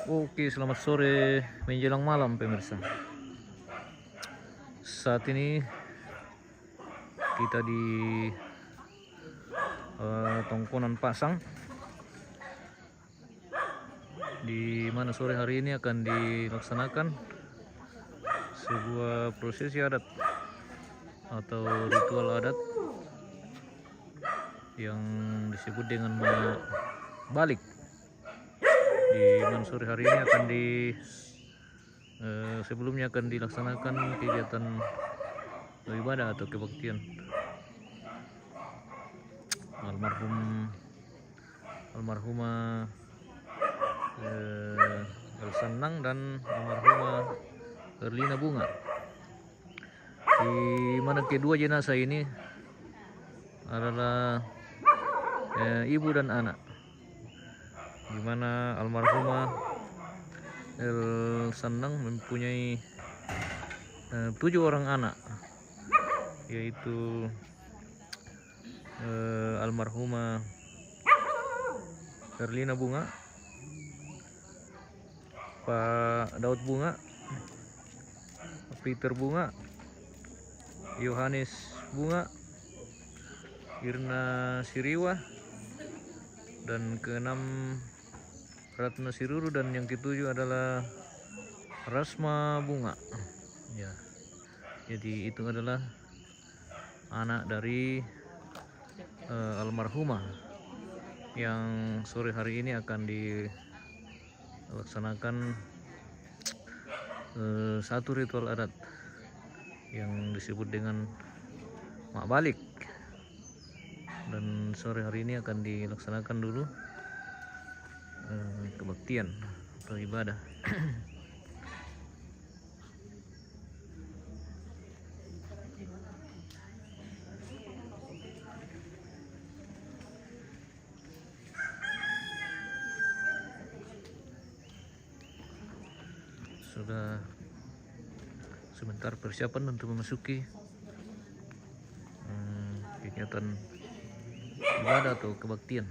Oke, selamat sore menjelang malam pemirsa. Saat ini kita di Tongkonan Pasang, di mana sore hari ini akan dilaksanakan sebuah prosesi adat atau ritual adat yang disebut dengan balik. Di mana sore hari ini akan sebelumnya akan dilaksanakan kegiatan ibadah atau kebaktian almarhumah El Sanang dan almarhumah Erlina Bunga, di mana kedua jenazah ini adalah ibu dan anak, di mana almarhumah El Sanang mempunyai 7 orang anak, yaitu almarhumah Erlina Bunga, Pak Daud Bunga, Peter Bunga, Yohanes Bunga, Irna Siriwa, dan keenam Ratna Siruru, dan yang ketujuh adalah Rasma Bunga. Ya, jadi itu adalah anak dari almarhumah yang sore hari ini akan dilaksanakan satu ritual adat yang disebut dengan mak balik, dan sore hari ini akan dilaksanakan dulu kebaktian atau ibadah. Sudah sebentar persiapan untuk memasuki kegiatan ibadah atau kebaktian.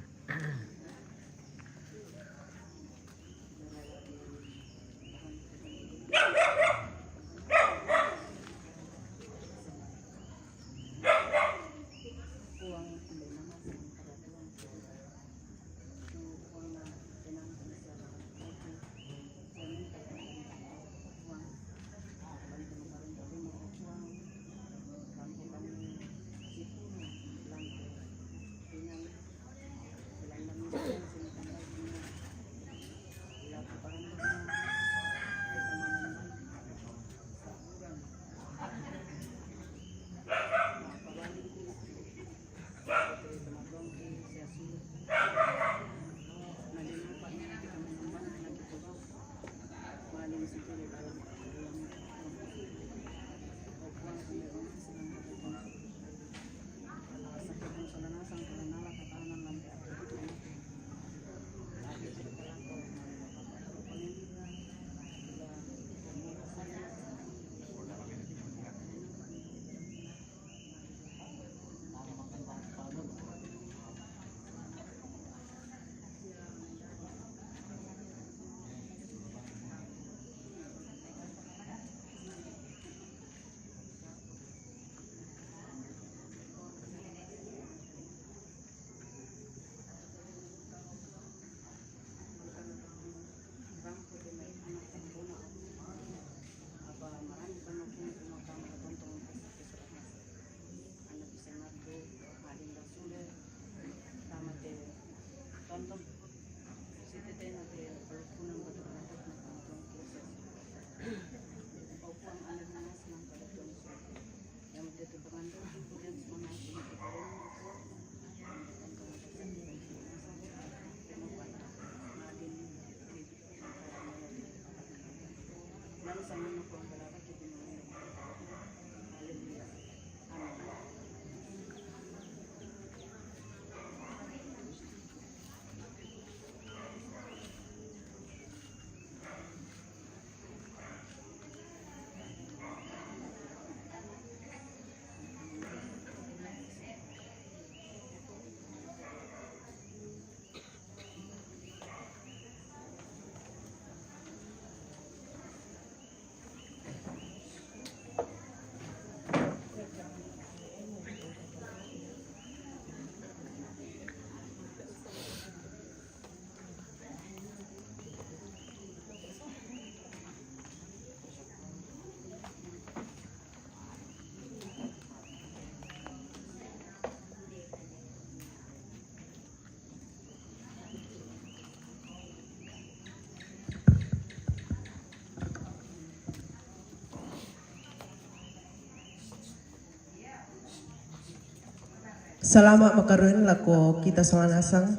Salamat makaroon lako kita samanasang.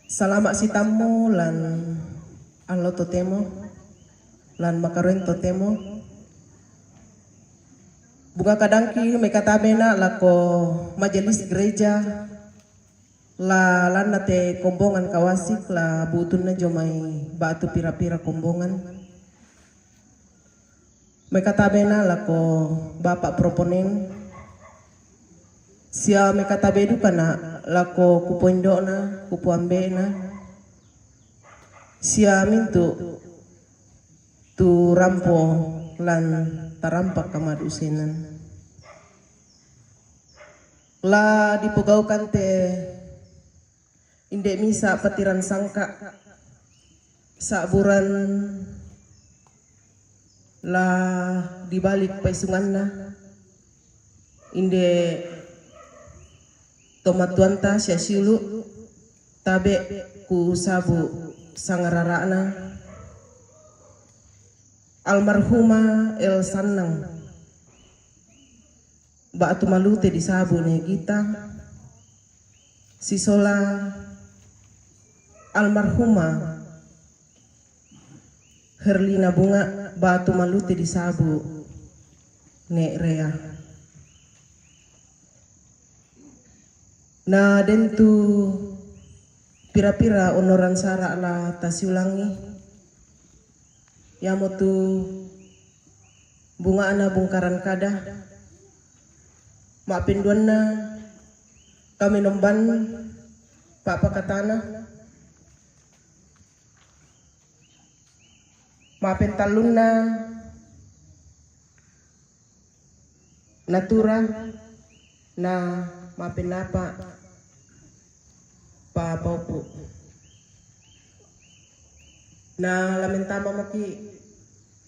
Salamat si tamu lan alo totemo lan makaroon totemo. Bunga kadangki mekatabena lako majelis gereja la lana te kombongan kawasik la butun na jomai batu pira-pira kombongan. Mekatabena lako bapak proponen sia mekatabedu kana lako kupondona kupuambena sia mintu tu rampo lan tarampak kamadusenan la dipegaukan te indek misa petiran sangka saburan la dibalik paisunganna inde tomatuanta sia siulu tabe ku sabu sangararana almarhuma El Sanang batu malute di sabu ne kita sisola almarhuma Herlina Bunga batu malute di sabu ne rea na dentu pira-pira onoran sara la tasiulangi yamotu bunga ana bungkaran kada maapin duanna kami nomban pak pakatana maapin talunna natura na maapin apa pa paupu na lamentama maki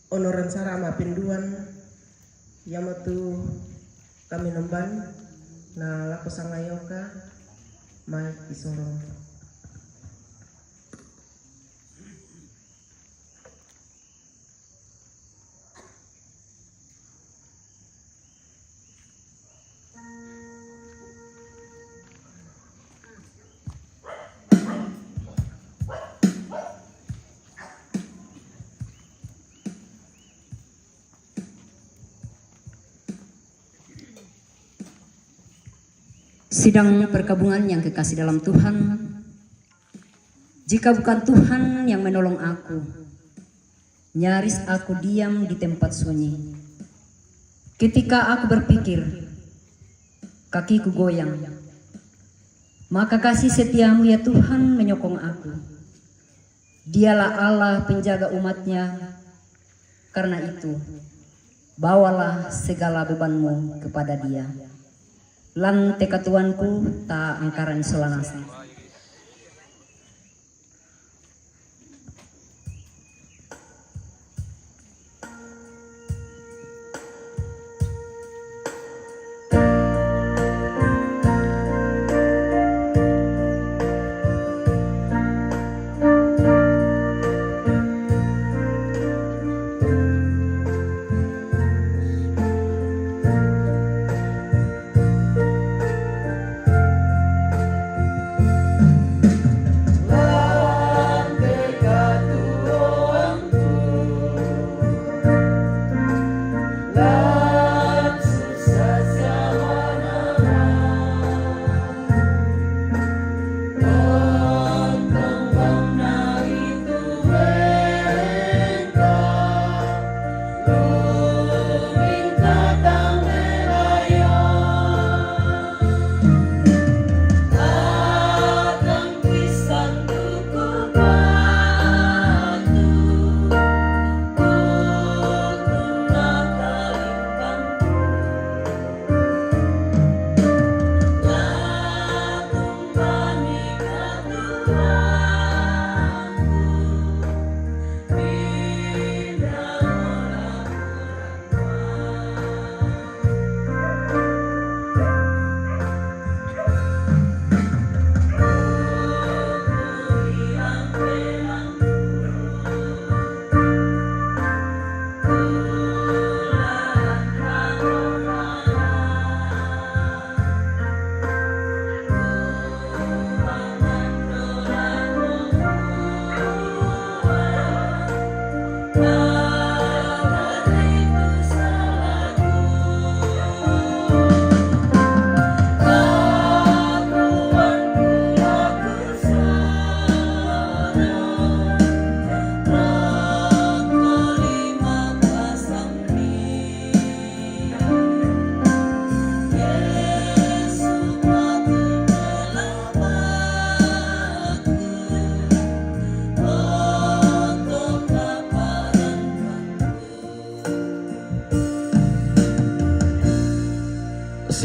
onoran sara maapin duan yamatu kami nomban na lako sangayoka mai isorong. Sidang perkabungan yang kekasih dalam Tuhan, jika bukan Tuhan yang menolong aku, nyaris aku diam di tempat sunyi. Ketika aku berpikir, kakiku goyang, maka kasih setiamu ya Tuhan menyokong aku. Dialah Allah penjaga umatnya, karena itu bawalah segala bebanmu kepada Dia. Lan tekatuanku tak angkaran solanasa.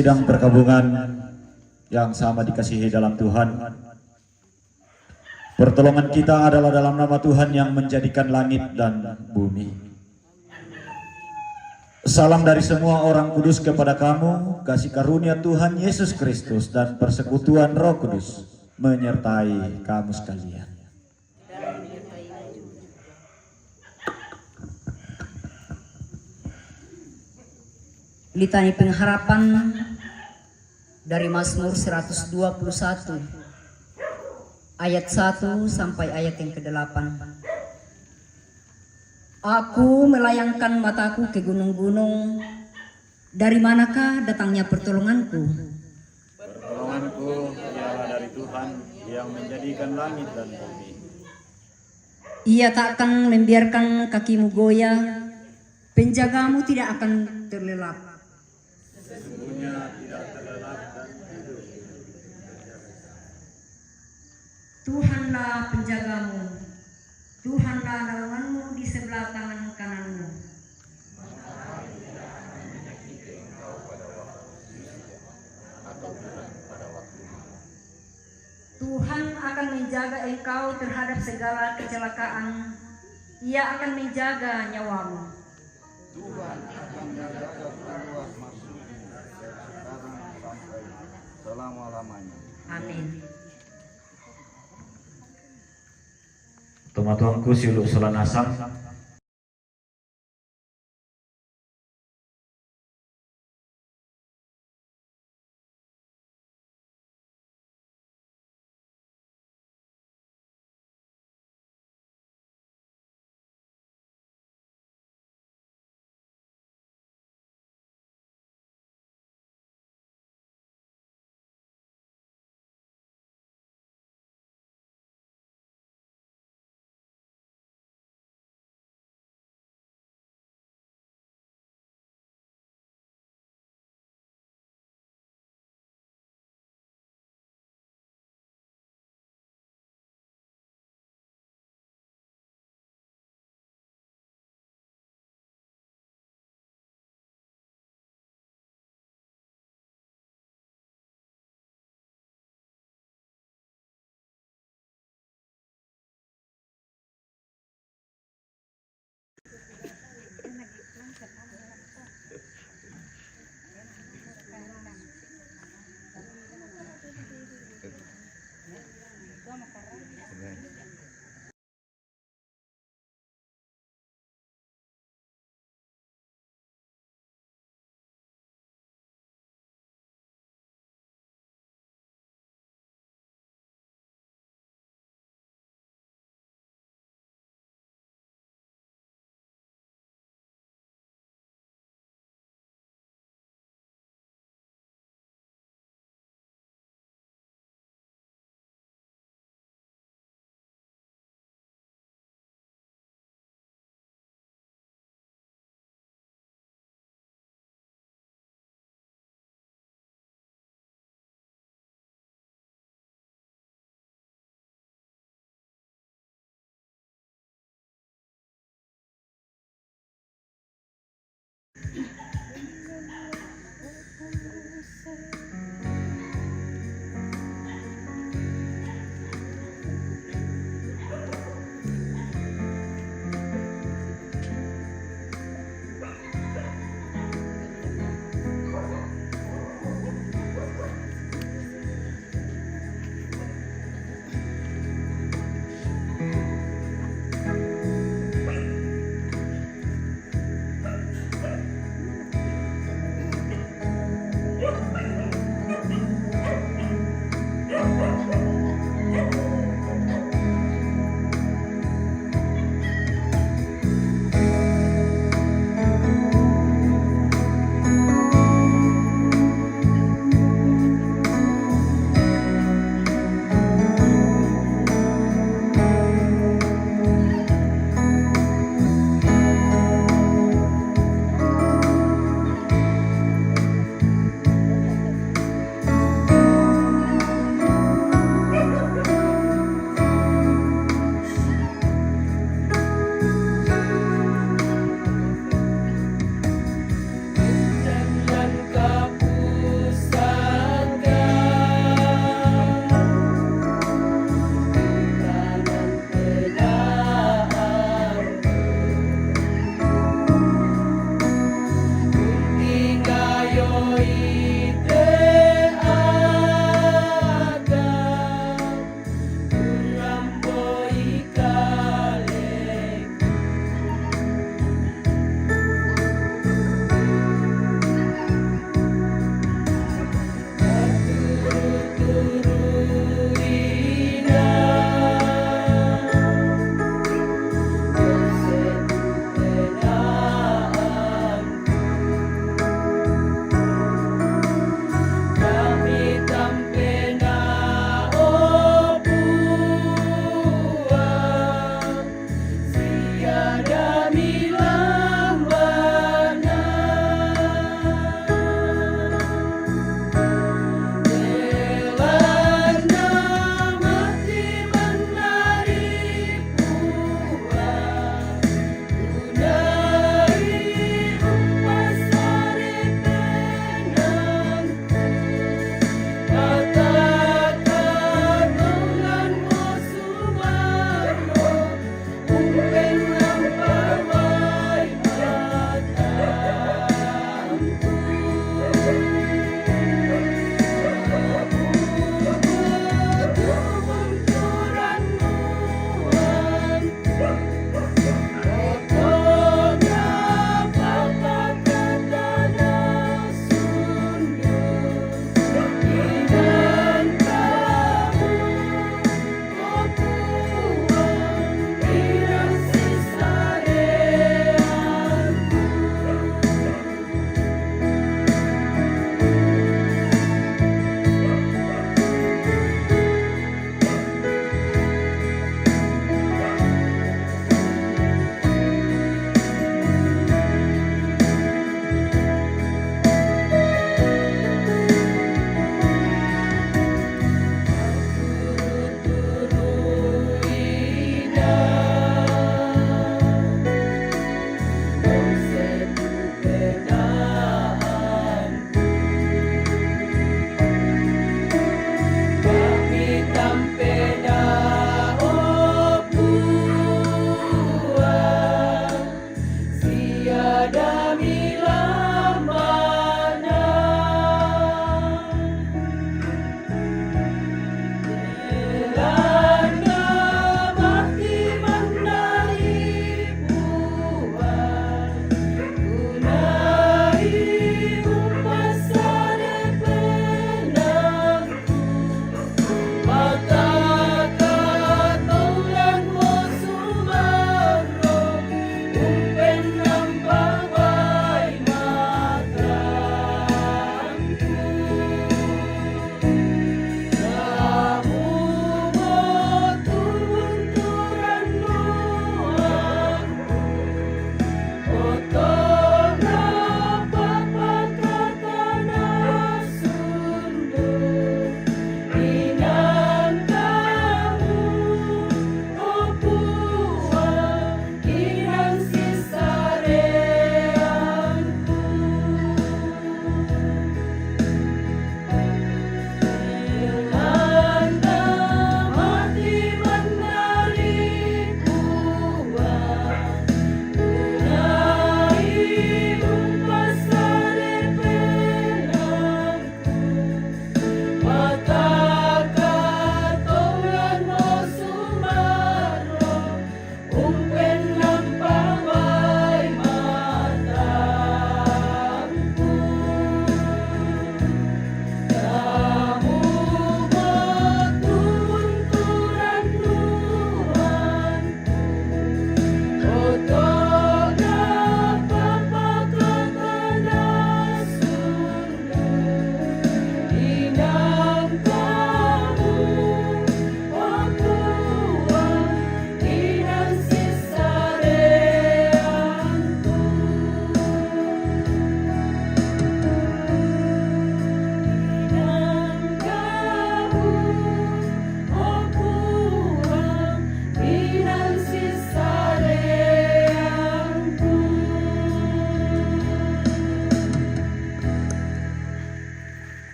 sidang perkabungan yang sama dikasihi dalam Tuhan, pertolongan kita adalah dalam nama Tuhan yang menjadikan langit dan bumi. Salam dari semua orang kudus kepada kamu, kasih karunia Tuhan Yesus Kristus dan persekutuan Roh Kudus menyertai kamu sekalian. Litani pengharapan dari Mazmur 121 ayat 1 sampai ayat yang ke-8. Aku melayangkan mataku ke gunung-gunung, dari manakah datangnya pertolonganku? Pertolonganku ialah dari Tuhan yang menjadikan langit dan bumi. Ia tak akan membiarkan kakimu goyah, penjagamu tidak akan terlelap. Sesungguhnya tidak terlelap dan tidur. Tuhanlah penjagamu, Tuhanlah naunganmu di sebelah tangan kananmu. Tuhan akan menjaga engkau terhadap segala kecelakaan, Ia akan menjaga nyawamu. Tuhan akan menjaga keluar masuk sekarang sampai selama-lamanya. Amin. Tuhan-Tuhanku siuluk selanasam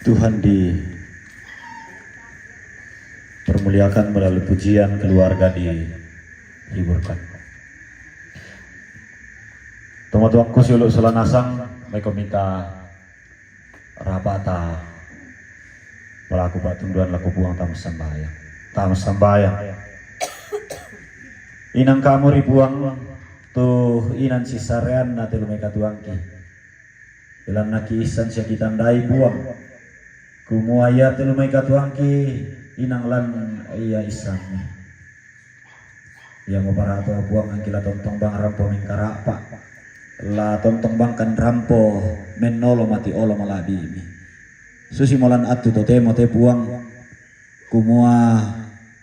Tuhan dipermuliakan melalui pujian, keluarga dihiburkan. Tuan-tuanku siuluk selanasang, mereka minta rabata pelaku batunduan laku buang tamu sembahyang. Inang kamu ribuang tuh inan sisarean na telu mereka tuangki. Ilan naki isan siya kitandai buang. Kumuaya telu mereka tuangki inang lan iya isan. Yang mubarato buang angkila tontong bang rampo mingkarapa. La tontong bang kan rampo menolo mati olo malabi ini. Susi molan atu totemo te buang kumua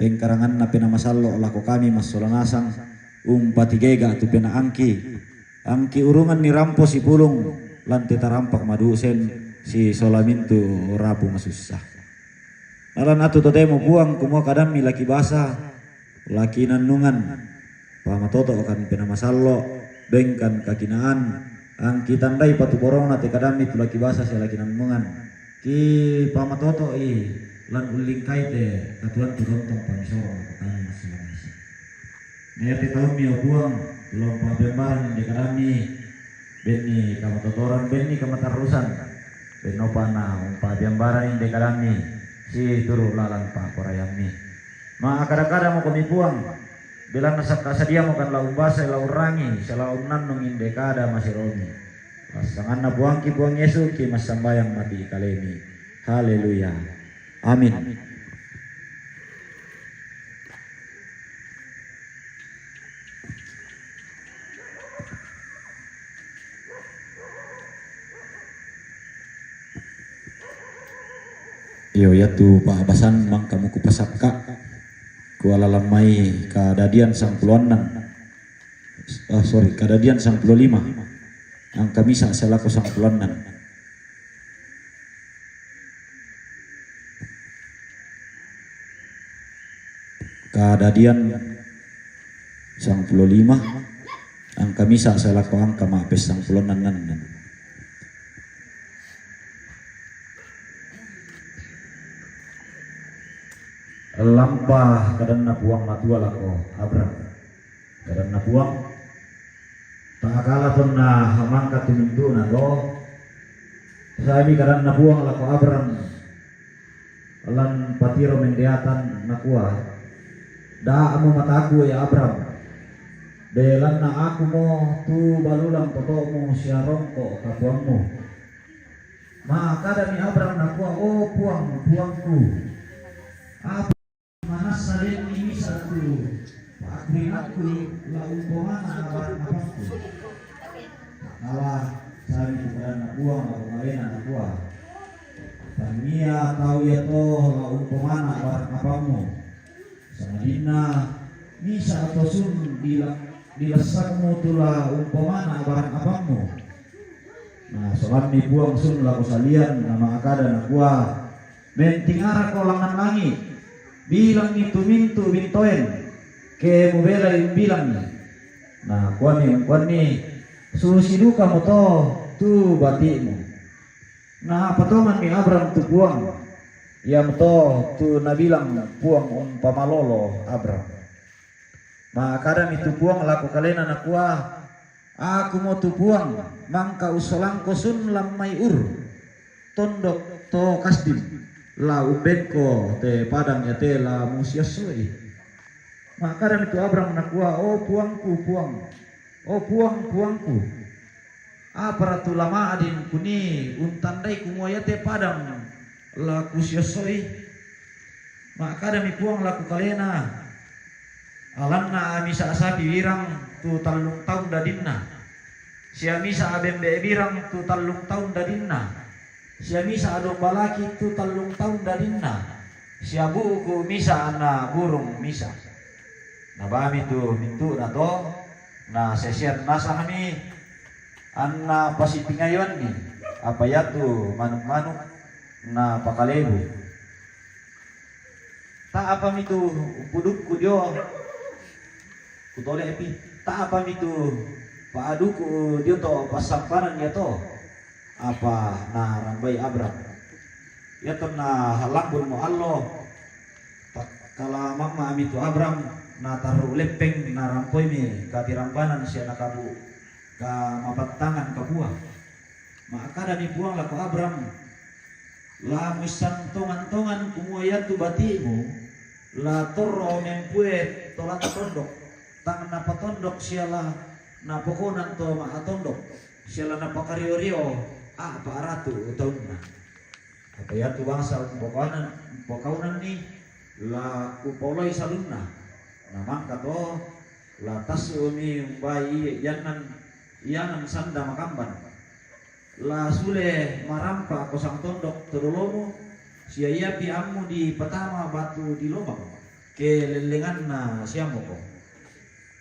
pengkarangan na pinamasallo lako kami masolangasang patigega tu pina angki urungan ni rampo si pulung lantai tarampak madusen si solamintu rabu masusah. Alan atu totemo buang kumua kadami laki basa laki nanungan pamatoto kan pinamasallo bengkan kakinaan angki tandai patu borong na te kadami tu laki basa si laki nanungan ki pamatoto lan uling kaite katuan turontong pamisoro kami masing-masing. Nete tahu mio buang belum pabemban di kami beni kamatotoran beni kamatarusan benopana pabembaran di kami si turu lalan pa korayami. Ma kadang-kadang mau kami buang bilang nasak kasadia mau kan lau basa lau rangi selau nannung indekada masih romi. Pasangan na buang ki buang Yesus ki mas sambayang mati kalemi. Haleluya. Amin. Iyo ya tu Pak Abasan mang kamu kupasapka kuala lamai kadadian sang puluanan kadadian sang 55 ang kamisa selaku sang puluanan. Kadadian sang 55 ang kamisa selaku angka mapes sang puluanan. Lampah kadang nabuang matua lako Abram kadang nabuang tak kalah pun na hamangka tumindu na lo sabi kadang nabuang lako Abram lan patiro mendeatan nakua da amo mataku ya Abram belan na aku mo tu balulang totomu siarongko kapuangmu maka dami Abram nakua oh puangku apa manas salin ini satu pakrin aku lau pomana abaran apaku kalah sabi kepada anak buang atau kalian anak buah Tania tahu ya toh lau pomana abaran apamu sanadina bisa atau sun dilasakmu tula umpamana abaran apamu. Nah soalnya buang sun lau salian nama akada anak buah mentingara kolangan langit bilang itu mintu bintoen ke mubela bilang nah kuani susi duka moto tu batimu nah patoman mi Abram tu buang ya moto tu nabilang buang pamalolo Abram Maka itu puang laku kalian anak kuah. Aku mau tu puang mangka usolang kosun lamai ur tondok to kasdim la ubenko te padang ya te la musiasoi. Maka itu Abraham anak kuah, oh puangku puang, oh puangku. Apa ratu lama adin kuni untandai kumoya te padang la kusiasoi. Maka demi puang laku kalena alanna misa asabi wirang tu tallung tahun dadinna sia misa abembe wirang tu tallung tahun dadinna sia misa ado balaki tu tallung tahun dadinna sia buku misa ana burung misa na bami tu mintu na to na sesian nasa kami anna pasitingayon ni apa ya tu manuk-manuk na pakalebu tak apa mitu pudukku dio kutole epi tak apa mitu paaduku dia to pasamparan ya to apa na rambai Abraham ya to na halambun mo Allah kala mama mitu Abraham na taru lepeng na rampoi mi katirampanan siya nakabu ka mapatangan ka buah maka dami puang laku Abraham la misang tongan kumuayan tu batimu la torro mempue tolat tondok tangan napa tondok siala na pokonan to maha tondok siala na pakario-rio apa aratu taunna apa ya tu bangsa pokaunan ni la kupoloi salunna na mangka to la tasumi bai yanan sanda makamban la sule marampa kosang tondok terolomo sia ia piamu di petama batu di lubang ke lelengan na siamo ko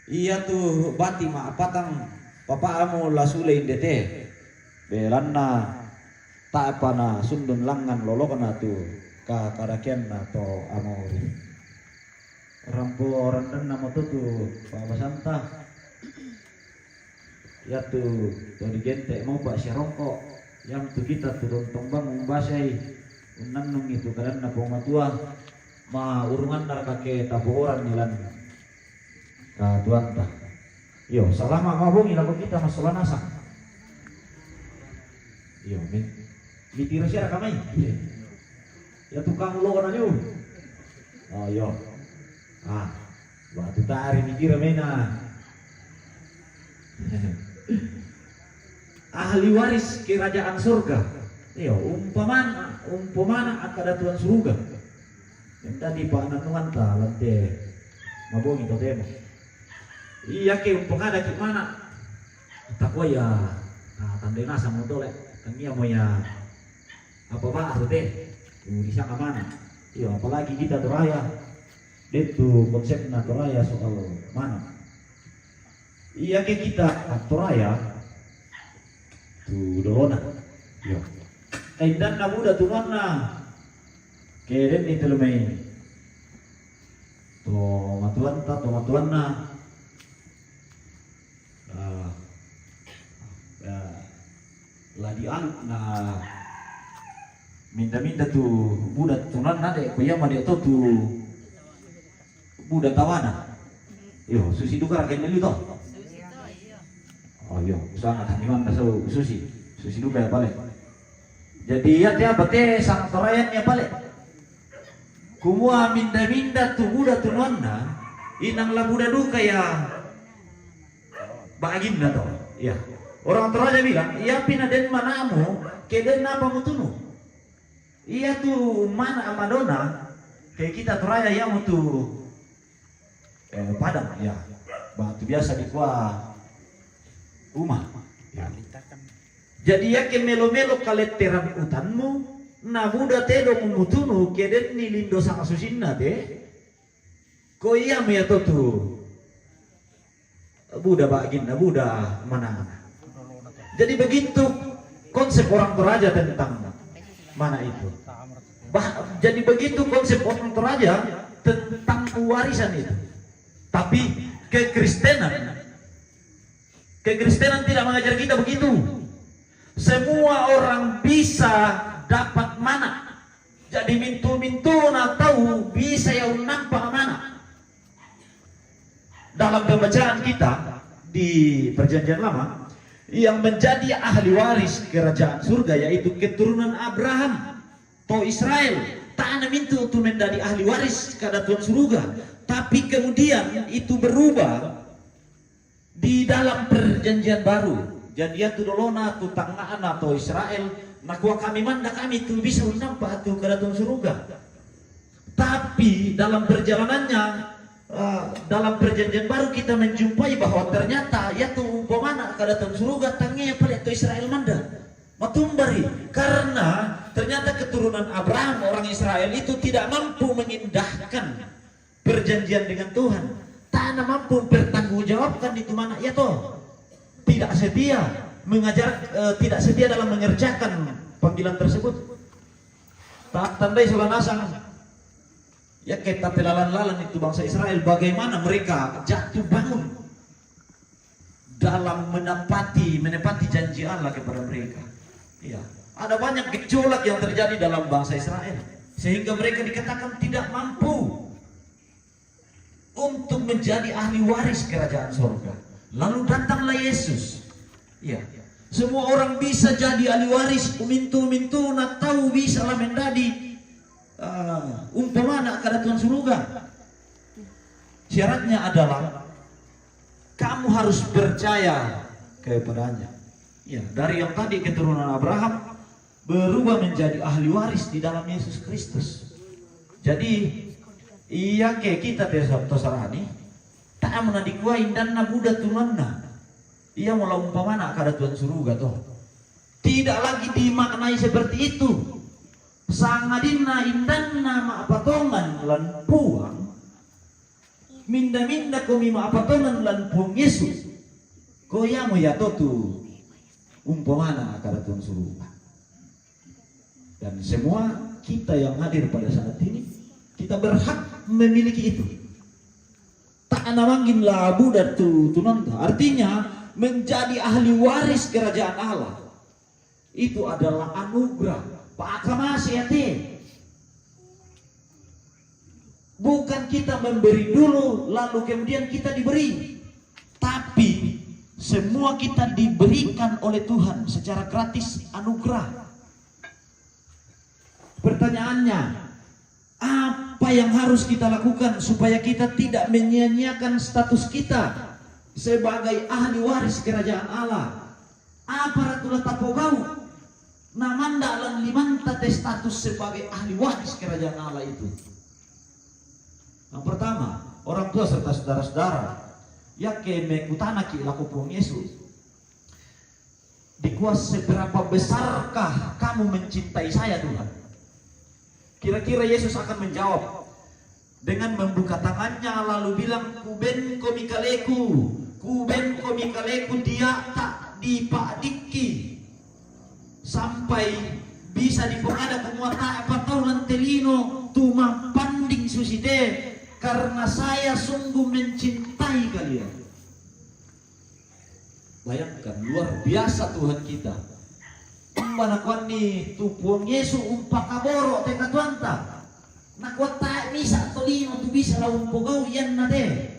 iya tu bati ma patang papaamu la sule indete belanna ta pana sundun langan lolokana tu ka karakian na to amori rampo randan na motutu pa basanta ya tu to digente mau ba sirongko yang tu kita tu tombang umbasai unannung itu karena pematua ma urungan dar kake taboran nilan ka tuan ta yo salama mabong ilago kita masalah nasa yo mi tiro siara kamay ya tukang ulo kana nyo oh yo batu tari mi tiro mena ahli waris kerajaan surga yo umpamana akada tuan surga yang tadi pak nanungan ta lante mabong itu demo iya ke umpamana gimana takwa ya tandai nasa mo tole tangia mo ya apa ba teh bisa ke mana iya apalagi kita teraya itu konsepnya teraya soal mana iya ke kita teraya tu dolona yo dan na muda tunan na keren itu lumay to matuan na ladi an na minda tu muda tunan na de kuya ma de to tu muda tawana yo susi duka raken nili to oh yo sangat haniman na susi duka ya pale jadi ya dia bate sang torayan ya pale kumua minda tu muda tunonna inang la muda duka ya bagin na to ya orang toraja bilang iya pina den manamu ke den apa mutunu iya tu mana amadona kayak kita toraya ya mutu padang ya batu biasa di kuah rumah ya. Jadi ya ke melo-melo kaleteran utanmu na buda tedo mumutunu keden ni lindo sang susinna te ko iya me to tu buda bagin na buda mana. Jadi begitu konsep orang Toraja tentang mana itu. Jadi begitu konsep orang Toraja tentang warisan itu. Tapi kekristenan tidak mengajar kita begitu. Semua orang bisa dapat mana. Jadi mintu na tahu bisa yang nampak mana. dalam pembacaan kita di Perjanjian Lama, yang menjadi ahli waris kerajaan surga yaitu keturunan Abraham atau Israel. Tak minta untuk menjadi ahli waris kerajaan surga, tapi kemudian itu berubah di dalam Perjanjian Baru. Jadi itu dolona tu tangan atau Israel, nakwa kami manda kami tu bisa nampak tu kerajaan surga. Tapi dalam perjalanannya dalam Perjanjian Baru kita menjumpai bahwa ternyata ya tu umpamana kerajaan surga tangnya pada tu Israel manda matumbari, karena ternyata keturunan Abraham orang Israel itu tidak mampu mengindahkan perjanjian dengan Tuhan, tak mampu bertanggungjawabkan itu mana ya toh, tidak setia mengajar, tidak setia dalam mengerjakan panggilan tersebut. Tak tandai sulah nasang ya kita pelalan-lalan itu bangsa Israel, bagaimana mereka jatuh bangun dalam menepati janji Allah kepada mereka. Ya, ada banyak gejolak yang terjadi dalam bangsa Israel sehingga mereka dikatakan tidak mampu untuk menjadi ahli waris kerajaan surga. Lalu datanglah Yesus. Ya, semua orang bisa jadi ahli waris, mintu nak tahu bisa lah menjadi umpamana kerajaan surga. Syaratnya adalah kamu harus percaya kepadanya. Ya, dari yang tadi keturunan Abraham berubah menjadi ahli waris di dalam Yesus Kristus. Jadi iya ke kita terserani tak mana dikuain dan nabuda tunanna. Ia mulai umpamana kada Tuhan surga toh. Tidak lagi dimaknai seperti itu. Sangadina indanna ma patongan lan puang. Minda komi ma patongan lan puang Yesus. Koyamu ya totu umpamana kada Tuhan surga. Dan semua kita yang hadir pada saat ini, kita berhak memiliki itu. Tak namangin labu dan tunanta. Artinya menjadi ahli waris kerajaan Allah itu adalah anugerah. Pak Akamasiyate. Bukan kita memberi dulu lalu kemudian kita diberi, tapi semua kita diberikan oleh Tuhan secara gratis, anugerah. Pertanyaannya, apa yang harus kita lakukan supaya kita tidak menyia-nyiakan status kita sebagai ahli waris kerajaan Allah? Apa ratulah tapogau namanda lan limanta status sebagai ahli waris kerajaan Allah itu? Yang pertama, orang tua serta saudara-saudara yake mekutana ki laku pung Yesus. Dikuas seberapa besarkah kamu mencintai saya Tuhan? Kira-kira Yesus akan menjawab dengan membuka tangannya lalu bilang kuben komikaleku dia tak dipadiki sampai bisa dipengada penguata apa taulan telino tuma panding suside karena saya sungguh mencintai kalian. Bayangkan luar biasa Tuhan kita. Mbanakuan ni tupuang Yesu umpakaboro teka tuanta. Nakuat tak bisa tolino tu bisa lah umpogau yan na de.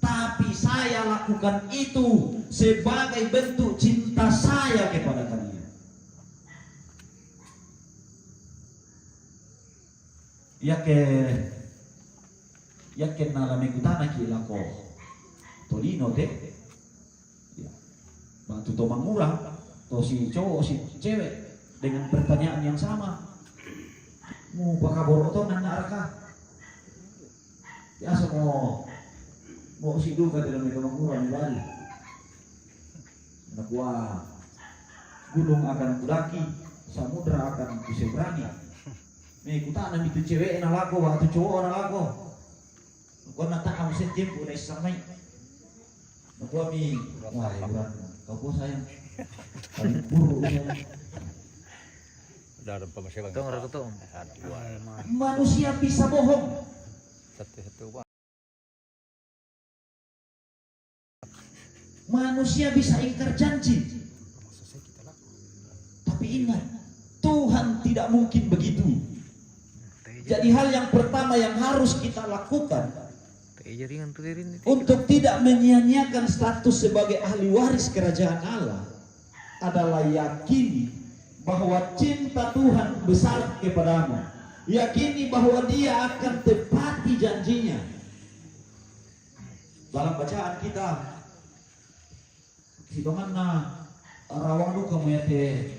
Tapi saya lakukan itu sebagai bentuk cinta saya kepada kalian. Yakin nalami kutana kilako tolino de. Bantu to mangurang to si cowok si cewek dengan pertanyaan yang sama. Mau pakaboro to nanya arka. Biasa mau si duka dalam itu mangurang bali. Nakwa gunung akan kudaki, samudra akan kuseberangi. Nih kutana itu cewek na lago atau cowok na lago. Kau nak tak kamu sentimpu na isamay. Nakwa mi wah bukan kau po sayang. Paling buruk saya. Manusia bisa bohong. Manusia bisa ingkar janji. Tapi ingat, Tuhan tidak mungkin begitu. Jadi hal yang pertama yang harus kita lakukan Pakai jaringan ririn itu. Untuk tidak menyia-nyiakan status sebagai ahli waris kerajaan Allah adalah yakini bahwa cinta Tuhan besar kepadamu. Yakini bahwa Dia akan tepati janjinya. Dalam bacaan kita, hitungan rawang duka muyate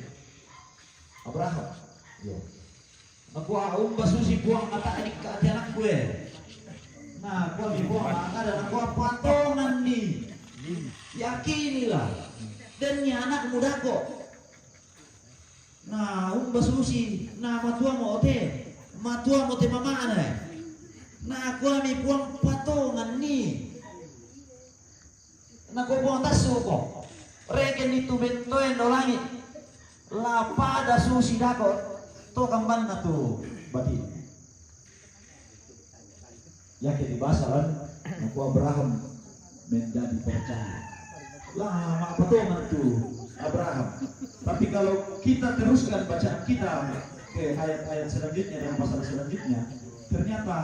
Abraham. Yo. Aku basusi buang mata adik ke anak gue. Nah, gua dibuang mata dan gua patongan nih. Yakinilah. Dan ni anak muda kok. Nah, basusi. Nah, matua mau te mama aneh. Nah, aku lami buang patongan nih. Nah, gua buang tasu kok. Regen itu bentoen do langit. Lapada susi dako. To kamban na to bati. Yakin dibasaran aku Abraham menjadi percaya. Lama pedoman tuh Abraham. Tapi kalau kita teruskan bacaan kita ke ayat-ayat selanjutnya dan pasal selanjutnya, ternyata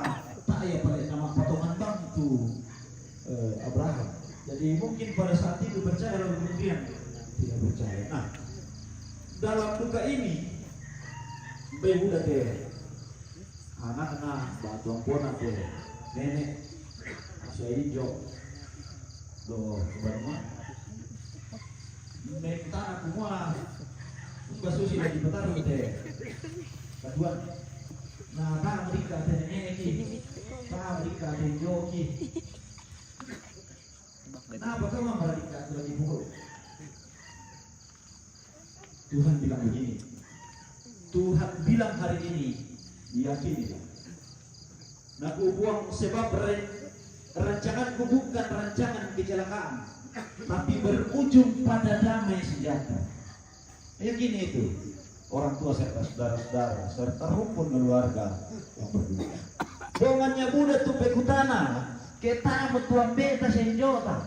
tak ya pada nama potongan bang itu Abraham. Jadi mungkin pada saat itu percaya, lalu kemudian tidak percaya. Nah, dalam duka ini bayi muda teh, anak-anak, batu ampona teh, nenek, masih hijau, do kebarma, minta aku mah, enggak susi lagi bertaruh teh, kedua, nah tak mereka teh nenek ini, tak mereka teh joki, kenapa kamu mereka lagi buruk? Tuhan bilang begini. Tuhan bilang hari ini, yakinilah. Nah, ku buang sebab rancanganku bukan rancangan kecelakaan, tapi berujung pada damai sejahtera. Yakini itu orang tua serta saudara-saudara serta rumpun keluarga yang berdoa. Dongannya Buddha tu pekutana, kita betuan beta senjota.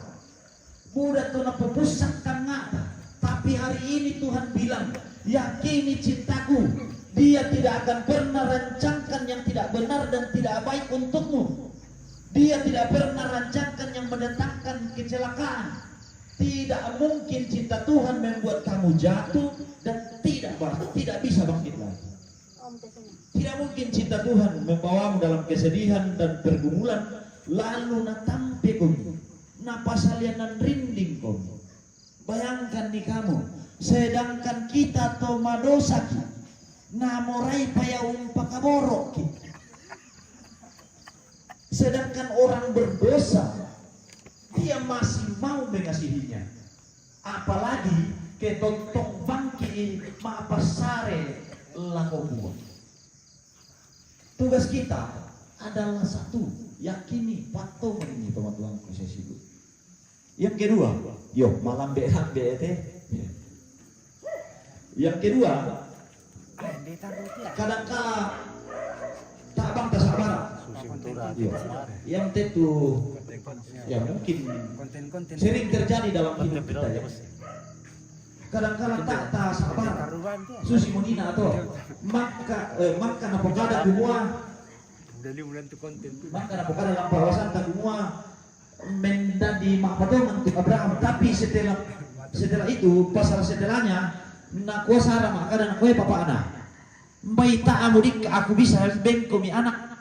Buddha tu na pepusak kangata. Tapi hari ini Tuhan bilang, yakini cintaku. Dia tidak akan pernah rancangkan yang tidak benar dan tidak baik untukmu. Dia tidak pernah rancangkan yang mendatangkan kecelakaan. Tidak mungkin cinta Tuhan membuat kamu jatuh dan tidak bisa bangkit lagi. Tidak mungkin cinta Tuhan membawamu dalam kesedihan dan pergumulan lalu natampe kamu, napasalian dan rinding kamu. Bayangkan nih kamu, sedangkan kita to madosa ki, namorai payaung pakaborok ki. Sedangkan orang berdosa, dia masih mau mengasihinya. Apalagi ketontong bangki maapasare lakobuan. Tugas kita adalah satu, yakini patung ini teman-teman khusus. Yang kedua, malam berak BET. Yang kedua, kadang-kala tak bang tak sabar. Yang tentu, ya mungkin sering terjadi dalam hidup kita ya. Kadang-kala tak sabar. Susi munina atau maka napokada kumua. Maka napokada dalam kawasan tak kumua. Menjadi makpatongan untuk Abraham, tapi setelah itu pasal setelahnya nak kuasa maka dan kue papa anak bayi tak amudik aku bisa bengko mi anak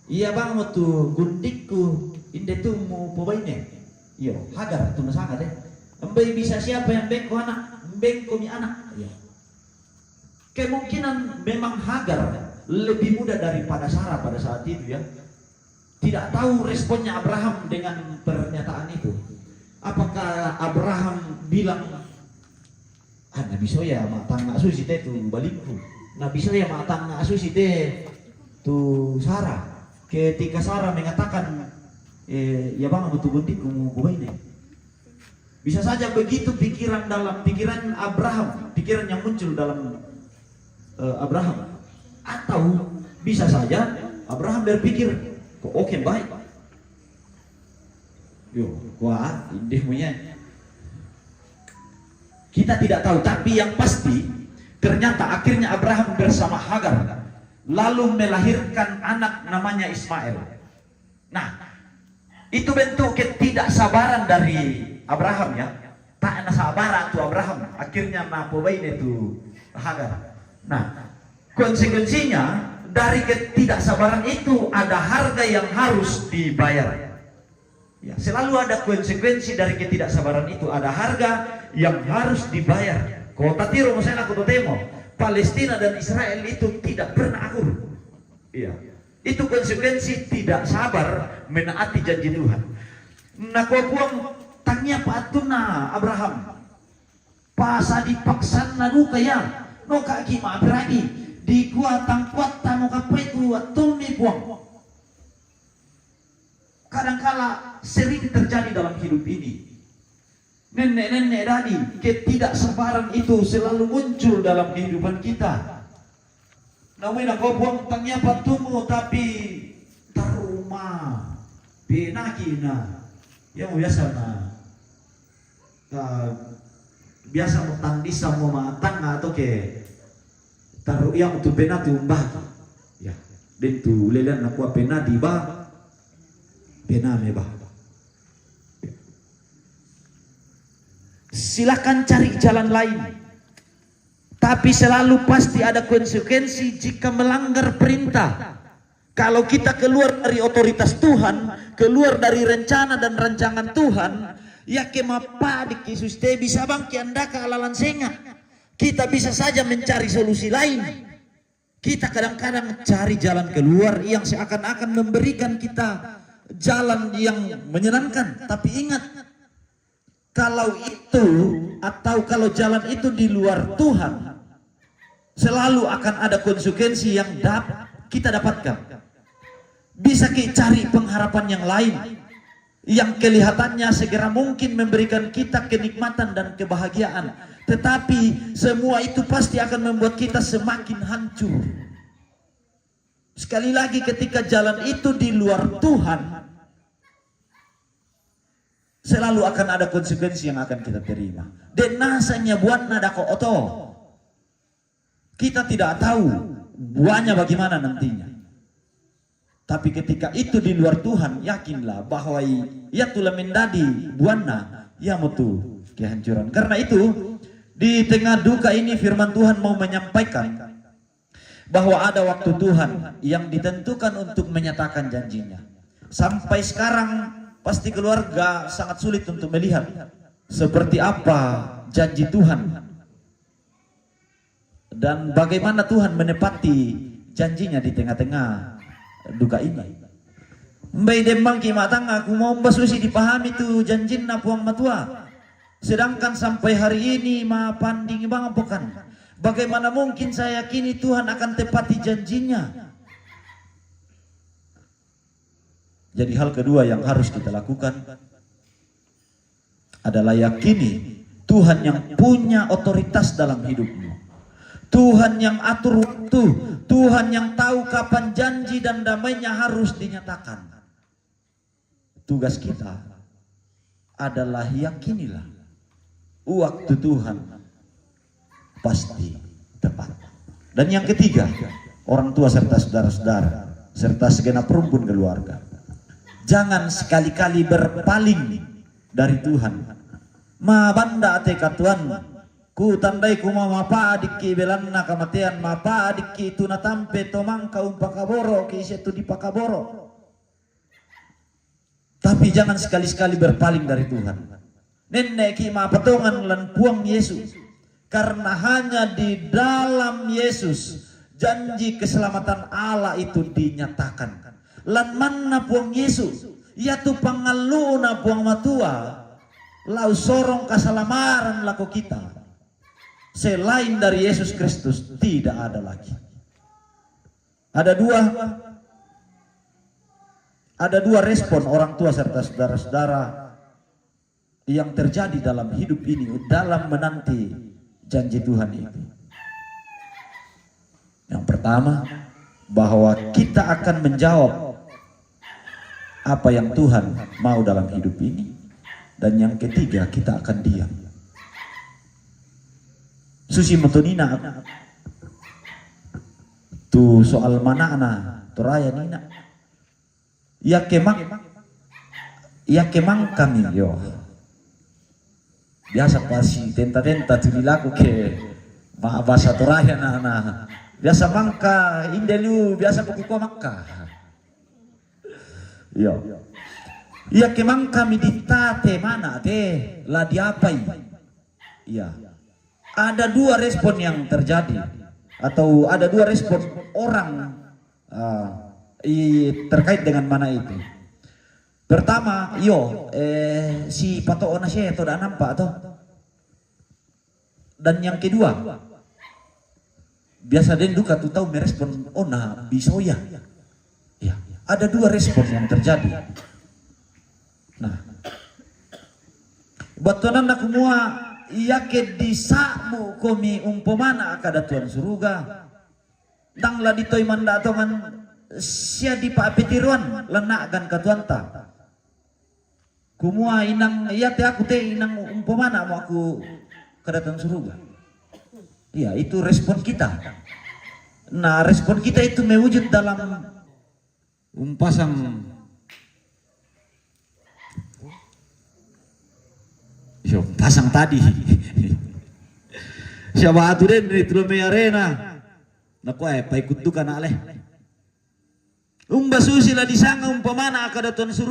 iya bang mau tuh gundikku inde tuh mau pobaine iyo Hagar tuh nasanga deh bayi bisa siapa yang bengko mi anak iya. Kemungkinan memang Hagar lebih muda daripada Sarah pada saat itu ya. Tidak tahu responnya Abraham dengan pernyataan itu. Apakah Abraham bilang, Nabi soya matang nak susi teh tu balikku. Nabi soya matang nak susi teh tu Sarah. Ketika Sarah mengatakan, ya bang betul gundik kumu ini. Bisa saja begitu pikiran Abraham, pikiran yang muncul dalam Abraham. Atau bisa saja Abraham berpikir, oke baik. Wah, indihmunya. Kita tidak tahu, tapi yang pasti ternyata akhirnya Abraham bersama Hagar lalu melahirkan anak namanya Ismail. Nah, Itu bentuk ketidaksabaran dari Abraham ya. Tak na sabar tu Abraham. Akhirnya napobain itu Hagar. Nah, konsekuensinya dari ketidaksabaran itu ada harga yang harus dibayar. Ya, selalu ada konsekuensi dari ketidaksabaran itu, ada harga yang harus dibayar. Kota Tiro misalnya kota Temo, Palestina dan Israel itu tidak pernah akur. Iya. Itu konsekuensi tidak sabar menaati janji Tuhan. Nah, kau buang tanya patuna Abraham. Pasa dipaksa naruka ya. No kaki ma berani di kuatang kuat tanu kapai tu tumi buang. Kadangkala sering terjadi dalam hidup ini. Nenek-nenek tadi ketidaksabaran itu selalu muncul dalam kehidupan kita. Namun kau buang tangnya patumu tapi terumah benakina yang biasa biasa mau tandis sama matang atau ke taruh yang untuk benati umbah ya dan tu lelan aku benati ba bename ba. Silakan cari jalan lain, tapi selalu pasti ada konsekuensi jika melanggar perintah. Kalau kita keluar dari otoritas Tuhan, keluar dari rencana dan rancangan Tuhan, ya kemapa di Yesus te bisa bangki anda ke alalan senga. Kita bisa saja mencari solusi lain. Kita kadang-kadang cari jalan keluar yang seakan-akan memberikan kita jalan yang menyenangkan. Tapi ingat, kalau itu atau kalau jalan itu di luar Tuhan, selalu akan ada konsekuensi yang kita dapatkan. Bisa kita cari pengharapan yang lain yang kelihatannya segera mungkin memberikan kita kenikmatan dan kebahagiaan, tetapi semua itu pasti akan membuat kita semakin hancur. Sekali lagi, ketika jalan itu di luar Tuhan, selalu akan ada konsekuensi yang akan kita terima. Dan nasanya buat nada ko oto. Kita tidak tahu buahnya bagaimana nantinya. Tapi ketika itu di luar Tuhan, yakinlah bahwa ia telah mendadi buana yang mutu kehancuran. Karena itu di tengah duka ini firman Tuhan mau menyampaikan bahwa ada waktu Tuhan yang ditentukan untuk menyatakan janjinya. Sampai sekarang pasti keluarga sangat sulit untuk melihat seperti apa janji Tuhan dan bagaimana Tuhan menepati janjinya di tengah-tengah duka ini. Mbak dembang kimatang aku mau basusi dipahami tuh janjina puang matua. Sedangkan sampai hari ini ma panding bang bukan. Bagaimana mungkin saya yakini Tuhan akan tepati janjinya? Jadi hal kedua yang harus kita lakukan adalah yakini Tuhan yang punya otoritas dalam hidupmu. Tuhan yang atur waktu, Tuhan yang tahu kapan janji dan damainya harus dinyatakan. Tugas kita adalah yakinilah waktu Tuhan pasti tepat. Dan yang ketiga, orang tua serta saudara-saudara serta segenap rumpun keluarga, jangan sekali-kali berpaling dari Tuhan. Ma banda teka Tuhan, ku tandai ku mapa adiki belanna kamatian mapa adiki itu natampe tomang kaum pakaboro kisi itu di pakaboro. Tapi jangan sekali-sekali berpaling dari Tuhan. Nenek ki ma patungan lan puang Yesus, karena hanya di dalam Yesus janji keselamatan Allah itu dinyatakan. Lan manna puang Yesus, yaitu pangaluna puang matua, lau sorong keselamaran laku kita. Selain dari Yesus Kristus tidak ada lagi. Ada dua respon orang tua serta saudara-saudara yang terjadi dalam hidup ini dalam menanti janji Tuhan itu. Yang pertama, bahwa kita akan menjawab apa yang Tuhan mau dalam hidup ini. Dan yang ketiga, kita akan diam. Susi motonina tu soal mana ana toraya nina ya kemak Iya kemang kami yo. Biasa pasti tenta-tenta tu dilaku ke bahasa Toraya na. Biasa mangka indelu biasa buku mangka. Yo. Iya kemang kami ditate mana teh lah diapai. Iya. Ada dua respon yang terjadi atau ada dua respon orang terkait dengan mana itu. Pertama, si pato ona siya to da nampak to. Dan yang kedua, biasa den duka tu tahu merespon ona bisoya. Ya, ada dua respon yang terjadi. Nah, buat tuanan nak semua, iya ke disakmu komi umpamana akada tuan suruga. Dang lah ditoy manda atau man sia di paapetiruan lenakan katuanta. Kumua inang iya te aku te inang umpamana mau aku kedatan suruga. Iya itu respon kita. Nah respon kita itu mewujud dalam pasang pasang tadi. Siapa aturen di Tulome Arena. Naku pa ikut duka na aleh. Umba susi la disanga umpamana akada tuan suruga.